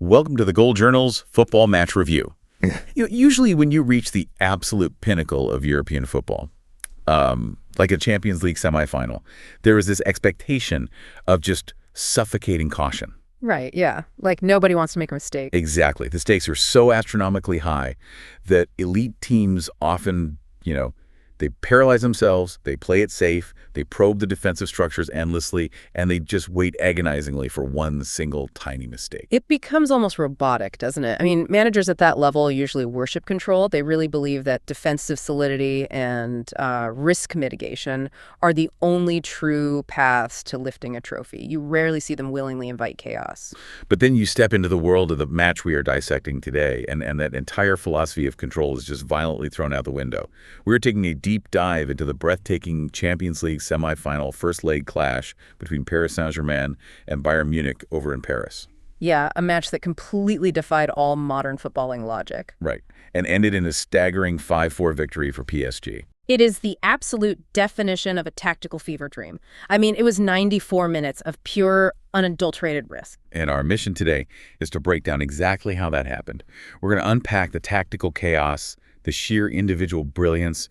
Welcome to the Goal Journal's Football Match Review. Usually when you reach the absolute pinnacle of European football, like a Champions League semifinal, there is this expectation of just suffocating caution. Right, yeah. Like nobody wants to make a mistake. Exactly. The stakes are so astronomically high that elite teams often, they paralyze themselves, they play it safe, they probe the defensive structures endlessly, and they just wait agonizingly for one single tiny mistake. It becomes almost robotic, doesn't it? I mean, managers at that level usually worship control. They really believe that defensive solidity and risk mitigation are the only true paths to lifting a trophy. You rarely see them willingly invite chaos. But then you step into the world of the match we are dissecting today, and that entire philosophy of control is just violently thrown out the window. We're taking a deep dive into the breathtaking Champions League semifinal first leg clash between Paris Saint-Germain and Bayern Munich over in Paris. Yeah, a match that completely defied all modern footballing logic. Right, and ended in a staggering 5-4 victory for PSG. It is the absolute definition of a tactical fever dream. I mean, it was 94 minutes of pure, unadulterated risk. And our mission today is to break down exactly how that happened. We're going to unpack the tactical chaos, the sheer individual brilliance,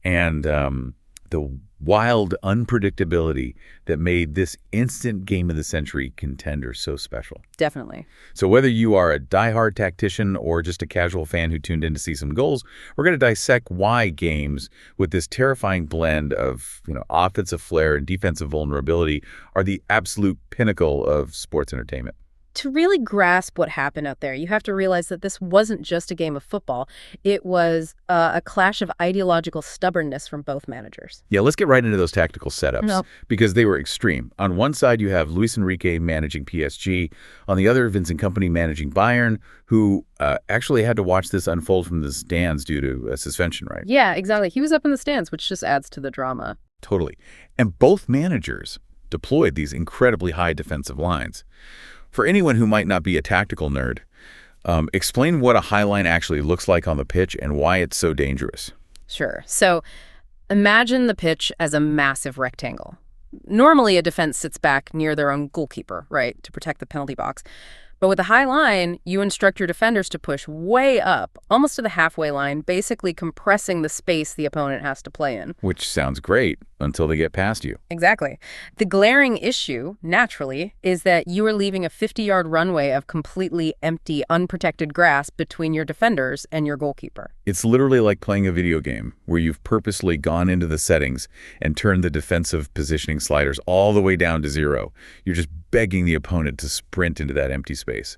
and the wild unpredictability that made this instant game of the century contender so special. Definitely. So whether you are a diehard tactician or just a casual fan who tuned in to see some goals, we're going to dissect why games with this terrifying blend of offensive flair and defensive vulnerability are the absolute pinnacle of sports entertainment. To really grasp what happened out there, you have to realize that this wasn't just a game of football. It was a clash of ideological stubbornness from both managers. Yeah, let's get right into those tactical setups because they were extreme. On one side, you have Luis Enrique managing PSG. On the other, Vincent Kompany managing Bayern, who actually had to watch this unfold from the stands due to a suspension, right? Yeah, exactly. He was up in the stands, which just adds to the drama. Totally. And both managers deployed these incredibly high defensive lines. For anyone who might not be a tactical nerd, explain what a high line actually looks like on the pitch and why it's so dangerous. Sure. So imagine the pitch as a massive rectangle. Normally, a defense sits back near their own goalkeeper, right, to protect the penalty box. But with a high line, you instruct your defenders to push way up, almost to the halfway line, basically compressing the space the opponent has to play in. Which sounds great until they get past you. Exactly. The glaring issue, naturally, is that you are leaving a 50-yard runway of completely empty, unprotected grass between your defenders and your goalkeeper. It's literally like playing a video game where you've purposely gone into the settings and turned the defensive positioning sliders all the way down to 0. You're just begging the opponent to sprint into that empty space.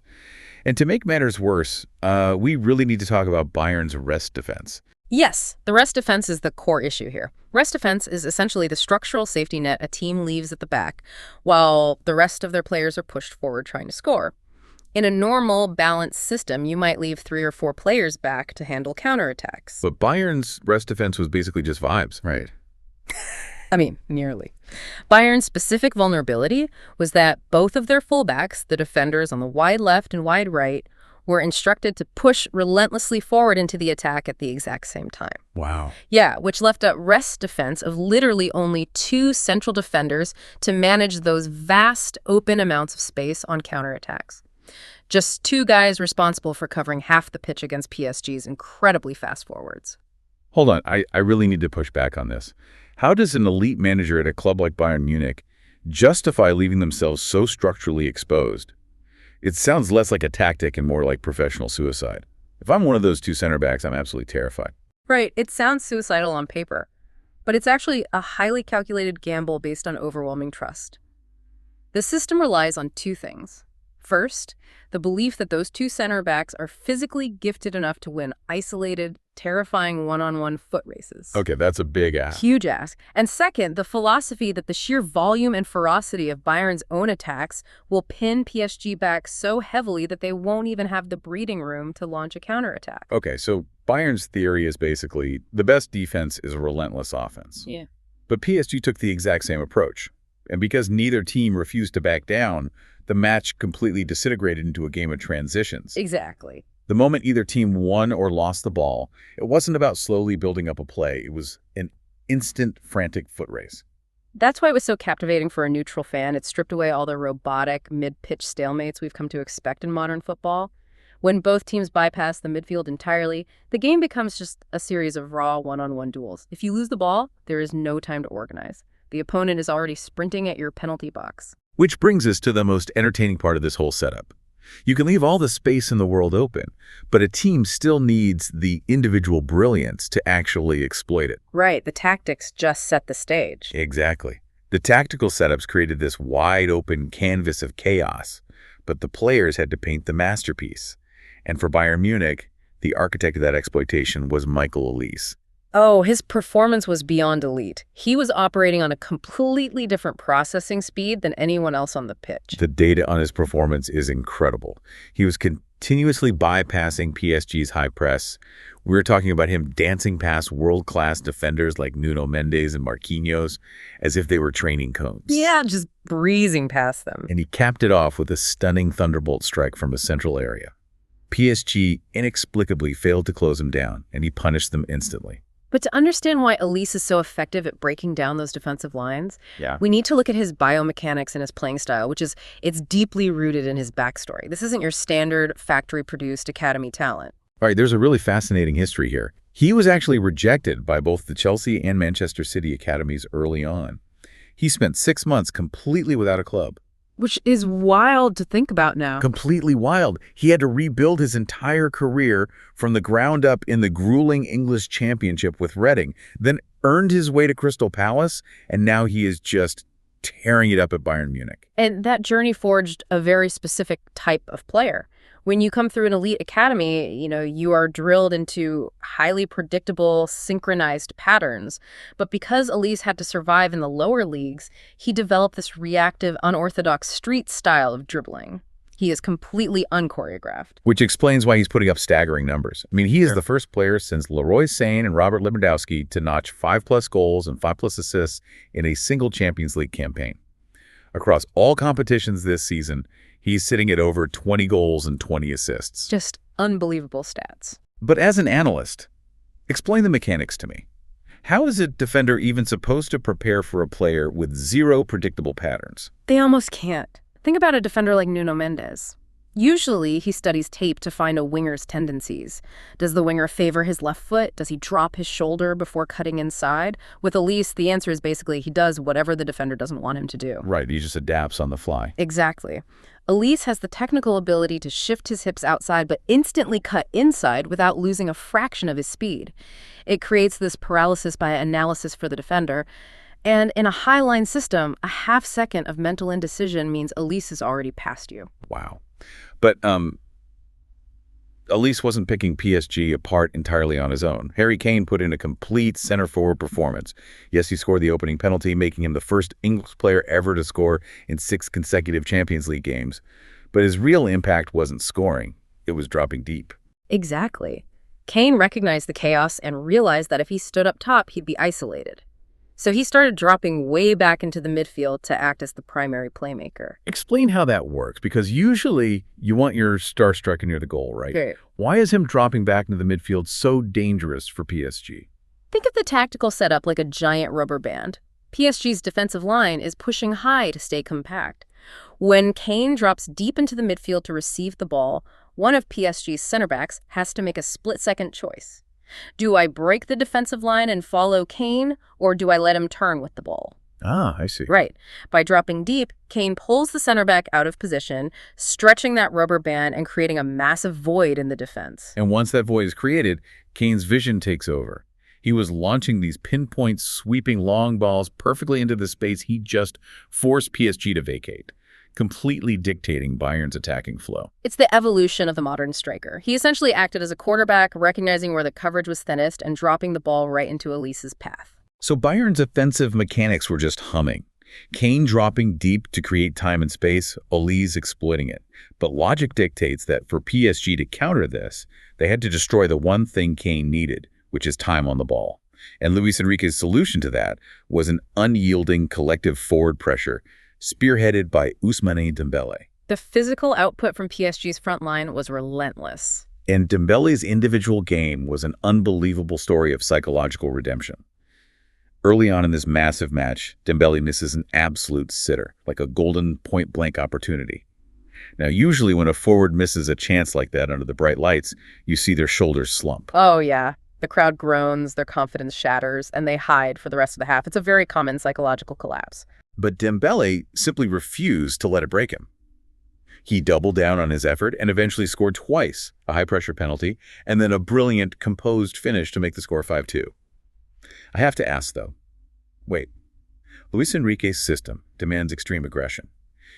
And to make matters worse, we really need to talk about Bayern's rest defense. Yes, the rest defense is the core issue here. Rest defense is essentially the structural safety net a team leaves at the back while the rest of their players are pushed forward trying to score. In a normal, balanced system, you might leave 3 or 4 players back to handle counterattacks. But Bayern's rest defense was basically just vibes, right? I mean, nearly. Bayern's specific vulnerability was that both of their fullbacks, the defenders on the wide left and wide right, were instructed to push relentlessly forward into the attack at the exact same time. Wow. Yeah, which left a rest defense of literally only 2 central defenders to manage those vast open amounts of space on counterattacks. Just 2 guys responsible for covering half the pitch against PSG's incredibly fast forwards. Hold on, I really need to push back on this. How does an elite manager at a club like Bayern Munich justify leaving themselves so structurally exposed? It sounds less like a tactic and more like professional suicide. If I'm one of those 2 center backs, I'm absolutely terrified. Right, it sounds suicidal on paper, but it's actually a highly calculated gamble based on overwhelming trust. The system relies on 2 things. First, the belief that those 2 center backs are physically gifted enough to win isolated, terrifying one-on-one foot races. Okay, that's a big ask. Huge ask. And second, the philosophy that the sheer volume and ferocity of Bayern's own attacks will pin PSG back so heavily that they won't even have the breathing room to launch a counterattack. Okay, so Bayern's theory is basically the best defense is a relentless offense. Yeah. But PSG took the exact same approach. And because neither team refused to back down, the match completely disintegrated into a game of transitions. Exactly. The moment either team won or lost the ball, it wasn't about slowly building up a play. It was an instant, frantic foot race. That's why it was so captivating for a neutral fan. It stripped away all the robotic, mid-pitch stalemates we've come to expect in modern football. When both teams bypass the midfield entirely, the game becomes just a series of raw one-on-one duels. If you lose the ball, there is no time to organize. The opponent is already sprinting at your penalty box. Which brings us to the most entertaining part of this whole setup. You can leave all the space in the world open, but a team still needs the individual brilliance to actually exploit it. Right, the tactics just set the stage. Exactly. The tactical setups created this wide-open canvas of chaos, but the players had to paint the masterpiece. And for Bayern Munich, the architect of that exploitation was Michael Olise. Oh, his performance was beyond elite. He was operating on a completely different processing speed than anyone else on the pitch. The data on his performance is incredible. He was continuously bypassing PSG's high press. We were talking about him dancing past world-class defenders like Nuno Mendes and Marquinhos as if they were training cones. Yeah, just breezing past them. And he capped it off with a stunning thunderbolt strike from a central area. PSG inexplicably failed to close him down, and he punished them instantly. But to understand why Olise is so effective at breaking down those defensive lines, we need to look at his biomechanics and his playing style, it's deeply rooted in his backstory. This isn't your standard factory-produced academy talent. All right, there's a really fascinating history here. He was actually rejected by both the Chelsea and Manchester City academies early on. He spent 6 months completely without a club. Which is wild to think about now. Completely wild. He had to rebuild his entire career from the ground up in the grueling English Championship with Reading, then earned his way to Crystal Palace, and now he is just tearing it up at Bayern Munich. And that journey forged a very specific type of player. When you come through an elite academy, you are drilled into highly predictable, synchronized patterns. But because Olise had to survive in the lower leagues, he developed this reactive, unorthodox street style of dribbling. He is completely unchoreographed. Which explains why he's putting up staggering numbers. I mean, he is the first player since Leroy Sané and Robert Lewandowski to notch 5+ goals and 5+ assists in a single Champions League campaign. Across all competitions this season, he's sitting at over 20 goals and 20 assists. Just unbelievable stats. But as an analyst, explain the mechanics to me. How is a defender even supposed to prepare for a player with zero predictable patterns? They almost can't. Think about a defender like Nuno Mendes. Usually, he studies tape to find a winger's tendencies. Does the winger favor his left foot? Does he drop his shoulder before cutting inside? With Olise, the answer is basically he does whatever the defender doesn't want him to do. Right, he just adapts on the fly. Exactly. Olise has the technical ability to shift his hips outside but instantly cut inside without losing a fraction of his speed. It creates this paralysis by analysis for the defender. And in a high-line system, a half second of mental indecision means Olise is already past you. Wow. But Olise wasn't picking PSG apart entirely on his own. Harry Kane put in a complete center-forward performance. Yes, he scored the opening penalty, making him the first English player ever to score in 6 consecutive Champions League games. But his real impact wasn't scoring. It was dropping deep. Exactly. Kane recognized the chaos and realized that if he stood up top, he'd be isolated. So he started dropping way back into the midfield to act as the primary playmaker. Explain how that works, because usually you want your star striker near the goal, right? Great. Why is him dropping back into the midfield so dangerous for PSG? Think of the tactical setup like a giant rubber band. PSG's defensive line is pushing high to stay compact. When Kane drops deep into the midfield to receive the ball, one of PSG's center backs has to make a split-second choice. Do I break the defensive line and follow Kane, or do I let him turn with the ball? Ah, I see. Right. By dropping deep, Kane pulls the center back out of position, stretching that rubber band and creating a massive void in the defense. And once that void is created, Kane's vision takes over. He was launching these pinpoint, sweeping long balls perfectly into the space he just forced PSG to vacate, completely dictating Bayern's attacking flow. It's the evolution of the modern striker. He essentially acted as a quarterback, recognizing where the coverage was thinnest and dropping the ball right into Olise's path. So Bayern's offensive mechanics were just humming. Kane dropping deep to create time and space, Olise exploiting it. But logic dictates that for PSG to counter this, they had to destroy the one thing Kane needed, which is time on the ball. And Luis Enrique's solution to that was an unyielding collective forward pressure, spearheaded by Ousmane and Dembélé. The physical output from PSG's front line was relentless. And Dembele's individual game was an unbelievable story of psychological redemption. Early on in this massive match, Dembélé misses an absolute sitter, like a golden point-blank opportunity. Now, usually when a forward misses a chance like that under the bright lights, you see their shoulders slump. Oh, yeah. The crowd groans, their confidence shatters, and they hide for the rest of the half. It's a very common psychological collapse. But Dembélé simply refused to let it break him. He doubled down on his effort and eventually scored twice, a high-pressure penalty, and then a brilliant, composed finish to make the score 5-2. I have to ask, though, wait, Luis Enrique's system demands extreme aggression.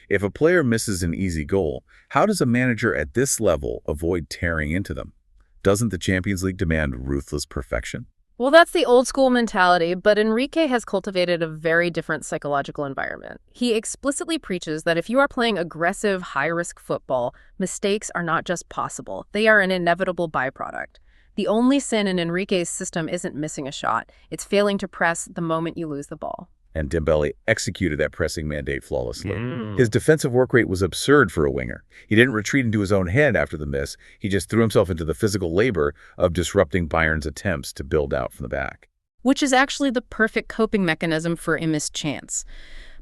If a player misses an easy goal, how does a manager at this level avoid tearing into them? Doesn't the Champions League demand ruthless perfection? Well, that's the old school mentality, but Enrique has cultivated a very different psychological environment. He explicitly preaches that if you are playing aggressive, high-risk football, mistakes are not just possible, they are an inevitable byproduct. The only sin in Enrique's system isn't missing a shot, it's failing to press the moment you lose the ball. And Dembélé executed that pressing mandate flawlessly. His defensive work rate was absurd for a winger. He didn't retreat into his own head after the miss. He just threw himself into the physical labor of disrupting Bayern's attempts to build out from the back. Which is actually the perfect coping mechanism for a missed chance.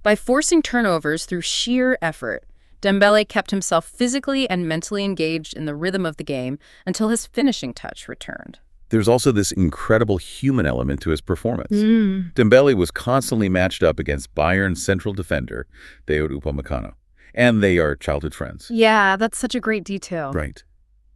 By forcing turnovers through sheer effort, Dembélé kept himself physically and mentally engaged in the rhythm of the game until his finishing touch returned. There's also this incredible human element to his performance. Dembélé was constantly matched up against Bayern's central defender, Dayot Upamecano, and they are childhood friends. Yeah, that's such a great detail. Right.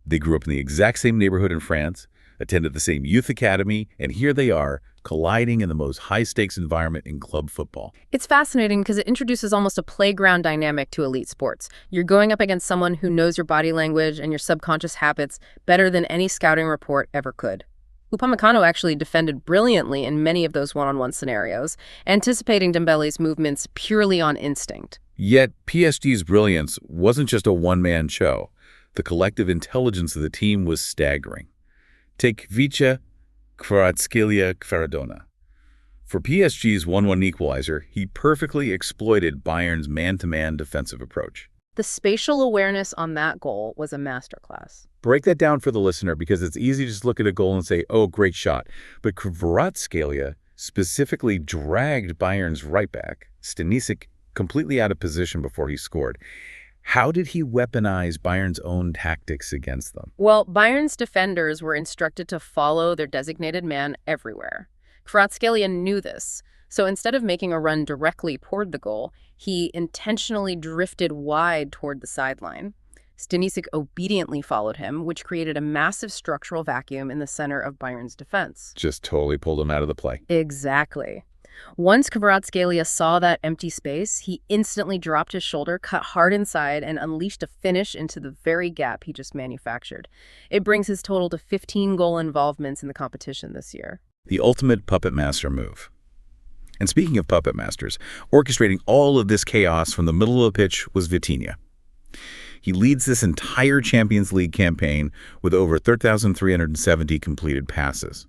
They grew up in the exact same neighborhood in France, attended the same youth academy, and here they are, colliding in the most high-stakes environment in club football. It's fascinating because it introduces almost a playground dynamic to elite sports. You're going up against someone who knows your body language and your subconscious habits better than any scouting report ever could. Upamecano actually defended brilliantly in many of those one-on-one scenarios, anticipating Dembélé's movements purely on instinct. Yet PSG's brilliance wasn't just a one-man show. The collective intelligence of the team was staggering. Take Khvicha, Kvaratskhelia, Kvaradona. For PSG's 1-1 equalizer, he perfectly exploited Bayern's man-to-man defensive approach. The spatial awareness on that goal was a masterclass. Break that down for the listener because it's easy to just look at a goal and say, oh, great shot. But Kvaratskhelia specifically dragged Bayern's right back, Stanisic, completely out of position before he scored. How did he weaponize Bayern's own tactics against them? Well, Bayern's defenders were instructed to follow their designated man everywhere. Kvaratskhelia knew this, so instead of making a run directly toward the goal, he intentionally drifted wide toward the sideline. Stanisic obediently followed him, which created a massive structural vacuum in the center of Bayern's defense. Just totally pulled him out of the play. Exactly. Once Kvaratskhelia saw that empty space, he instantly dropped his shoulder, cut hard inside, and unleashed a finish into the very gap he just manufactured. It brings his total to 15 goal involvements in the competition this year. The ultimate puppet master move. And speaking of puppet masters, orchestrating all of this chaos from the middle of the pitch was Vitinha. He leads this entire Champions League campaign with over 3,370 completed passes.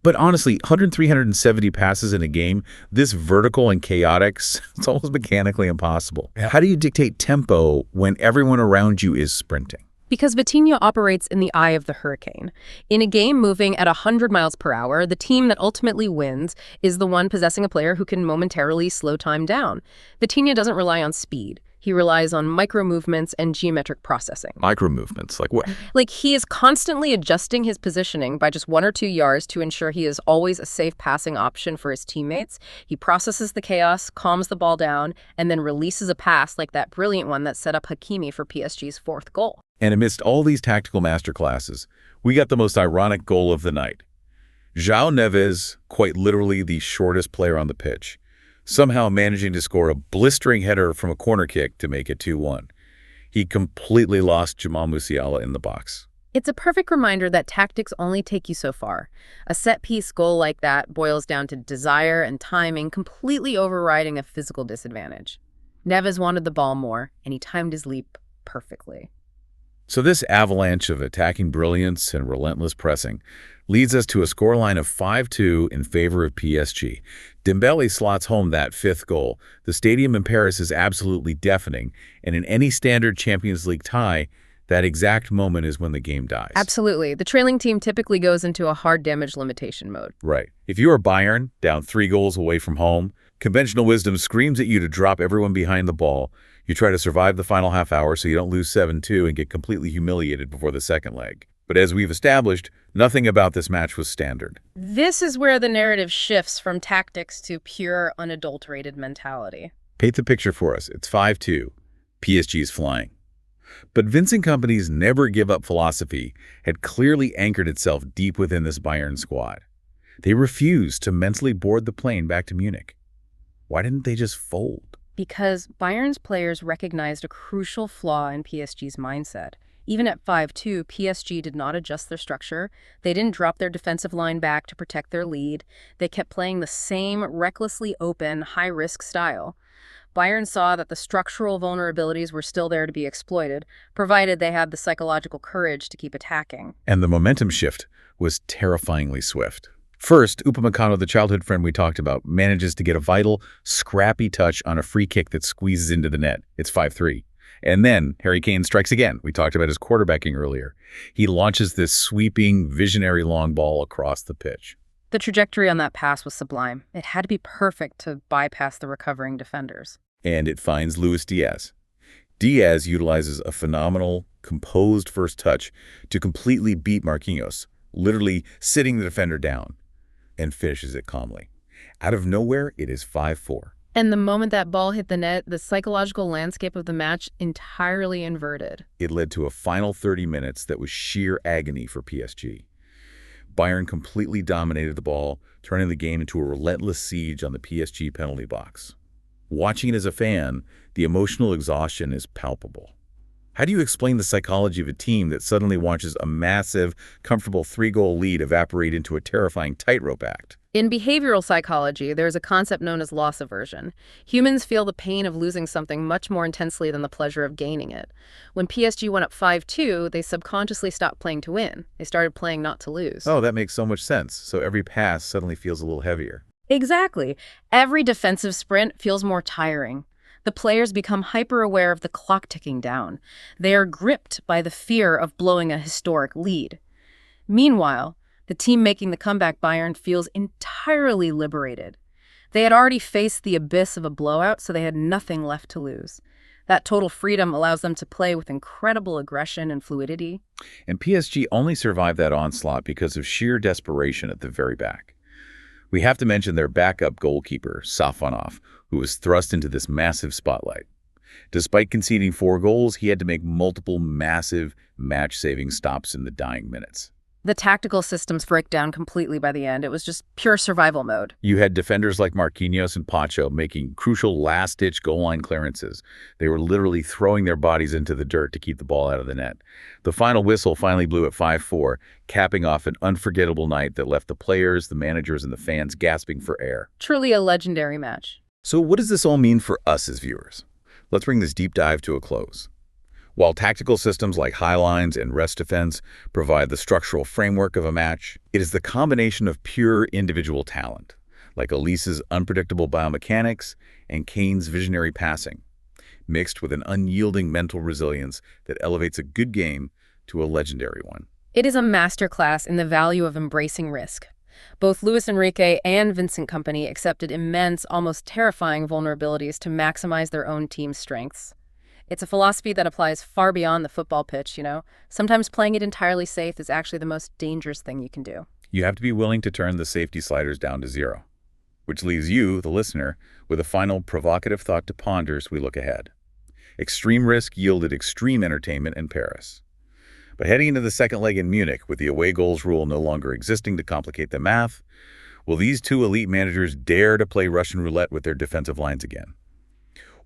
But honestly, 370 passes in a game, this vertical and chaotic, it's almost mechanically impossible. Yeah. How do you dictate tempo when everyone around you is sprinting? Because Vitinha operates in the eye of the hurricane. In a game moving at 100 miles per hour, the team that ultimately wins is the one possessing a player who can momentarily slow time down. Vitinha doesn't rely on speed. He relies on micro-movements and geometric processing. Micro-movements? Like what? Like he is constantly adjusting his positioning by just 1 or 2 yards to ensure he is always a safe passing option for his teammates. He processes the chaos, calms the ball down, and then releases a pass like that brilliant one that set up Hakimi for PSG's 4th goal. And amidst all these tactical masterclasses, we got the most ironic goal of the night. João Neves, quite literally the shortest player on the pitch, somehow managing to score a blistering header from a corner kick to make it 2-1. He completely lost Jamal Musiala in the box. It's a perfect reminder that tactics only take you so far. A set-piece goal like that boils down to desire and timing completely overriding a physical disadvantage. Neves wanted the ball more, and he timed his leap perfectly. So this avalanche of attacking brilliance and relentless pressing leads us to a scoreline of 5-2 in favor of PSG. Dembélé slots home that 5th goal. The stadium in Paris is absolutely deafening, and in any standard Champions League tie, That exact moment is when the game dies. Absolutely. The trailing team typically goes into a hard damage limitation mode. Right. If you are Bayern, down 3 goals away from home, conventional wisdom screams at you to drop everyone behind the ball. You try to survive the final half hour so you don't lose 7-2 and get completely humiliated before the second leg. But as we've established, nothing about this match was standard. This is where the narrative shifts from tactics to pure, unadulterated mentality. Paint the picture for us. It's 5-2. PSG's flying. But Vincent Kompany's never-give-up philosophy had clearly anchored itself deep within this Bayern squad. They refused to mentally board the plane back to Munich. Why didn't they just fold? Because Bayern's players recognized a crucial flaw in PSG's mindset. Even at 5-2, PSG did not adjust their structure. They didn't drop their defensive line back to protect their lead. They kept playing the same recklessly open, high-risk style. Bayern saw that the structural vulnerabilities were still there to be exploited, provided they had the psychological courage to keep attacking. And the momentum shift was terrifyingly swift. First, Upamecano, the childhood friend we talked about, manages to get a vital, scrappy touch on a free kick that squeezes into the net. It's 5-3. And then Harry Kane strikes again. We talked about his quarterbacking earlier. He launches this sweeping, visionary long ball across the pitch. The trajectory on that pass was sublime. It had to be perfect to bypass the recovering defenders. And it finds Luis Díaz. Díaz utilizes a phenomenal, composed first touch to completely beat Marquinhos, literally sitting the defender down, and finishes it calmly. Out of nowhere, it is 5-4. And the moment that ball hit the net, the psychological landscape of the match entirely inverted. It led to a final 30 minutes that was sheer agony for PSG. Bayern completely dominated the ball, turning the game into a relentless siege on the PSG penalty box. Watching it as a fan, the emotional exhaustion is palpable. How do you explain the psychology of a team that suddenly watches a massive, comfortable 3-goal lead evaporate into a terrifying tightrope act? In behavioral psychology, there's a concept known as loss aversion. Humans feel the pain of losing something much more intensely than the pleasure of gaining it. When PSG went up 5-2, they subconsciously stopped playing to win. They started playing not to lose. Oh, that makes so much sense. So every pass suddenly feels a little heavier. Exactly. Every defensive sprint feels more tiring. The players become hyper-aware of the clock ticking down. They are gripped by the fear of blowing a historic lead. Meanwhile, the team making the comeback, Bayern, feels entirely liberated. They had already faced the abyss of a blowout, so they had nothing left to lose. That total freedom allows them to play with incredible aggression and fluidity. And PSG only survived that onslaught because of sheer desperation at the very back. We have to mention their backup goalkeeper, Safonov, who was thrust into this massive spotlight. Despite conceding 4 goals, he had to make multiple massive match-saving stops in the dying minutes. The tactical systems break down completely by the end. It was just pure survival mode. You had defenders like Marquinhos and Pacho making crucial last-ditch goal line clearances. They were literally throwing their bodies into the dirt to keep the ball out of the net. The final whistle finally blew at 5-4, capping off an unforgettable night that left the players, the managers, and the fans gasping for air. Truly a legendary match. So what does this all mean for us as viewers? Let's bring this deep dive to a close. While tactical systems like high lines and rest defense provide the structural framework of a match, it is the combination of pure individual talent, like Olise's unpredictable biomechanics and Kane's visionary passing, mixed with an unyielding mental resilience that elevates a good game to a legendary one. It is a masterclass in the value of embracing risk. Both Luis Enrique and Vincent Kompany accepted immense, almost terrifying vulnerabilities to maximize their own team's strengths. It's a philosophy that applies far beyond the football pitch, you know? Sometimes playing it entirely safe is actually the most dangerous thing you can do. You have to be willing to turn the safety sliders down to 0, which leaves you, the listener, with a final provocative thought to ponder as we look ahead. Extreme risk yielded extreme entertainment in Paris. But heading into the second leg in Munich, with the away goals rule no longer existing to complicate the math, will these two elite managers dare to play Russian roulette with their defensive lines again?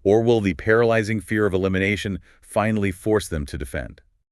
Or will the paralyzing fear of elimination finally force them to defend?